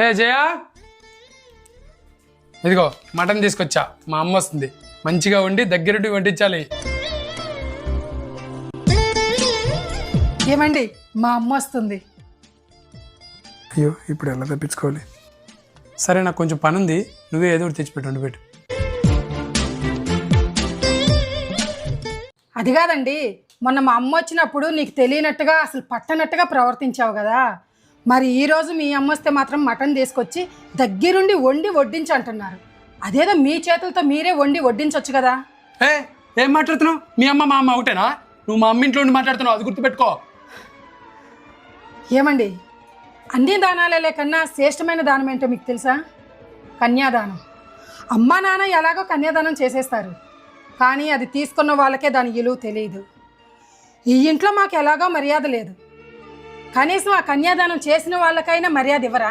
ఏ జయా, ఇదిగో మటన్ తీసుకొచ్చా. మా అమ్మ వస్తుంది, మంచిగా వండి దగ్గరుండి వడ్డించాలి. ఏమండి, మా అమ్మ వస్తుంది. అయ్యో, ఇప్పుడు ఎలా తప్పించుకోవాలి? సరే, నాకు కొంచెం పని ఉంది, నువ్వే ఏదో ఒకటి తెచ్చిపెట్టు, వండిపెట్టు. అది కాదండి, మొన్న మా అమ్మ వచ్చినప్పుడు నీకు తెలియనట్టుగా అసలు పట్టనట్టుగా ప్రవర్తించావు కదా. మరి ఈరోజు మీ అమ్మ వస్తే మాత్రం మటన్ తీసుకొచ్చి దగ్గరుండి వండి వడ్డించి అంటున్నారు. అదేదో మీ చేతులతో మీరే వండి వడ్డించవచ్చు కదా. ఏం మాట్లాడుతున్నావు? మీ అమ్మ మా అమ్మ ఒకటేనా? నువ్వు మా అమ్మ ఇంట్లో ఉండి మాట్లాడుతున్నావు, అది గుర్తుపెట్టుకో. ఏమండి, అన్ని దానాలే కన్నా శ్రేష్టమైన దానం ఏంటో మీకు తెలుసా? కన్యాదానం. అమ్మా నాన్న ఎలాగో కన్యాదానం చేసేస్తారు, కానీ అది తీసుకున్న వాళ్ళకే దాని విలువ తెలియదు. ఈ ఇంట్లో మాకు ఎలాగో మర్యాద లేదు, కనీసం ఆ కన్యాదానం చేసిన వాళ్ళకైనా మర్యాద ఇవ్వరా?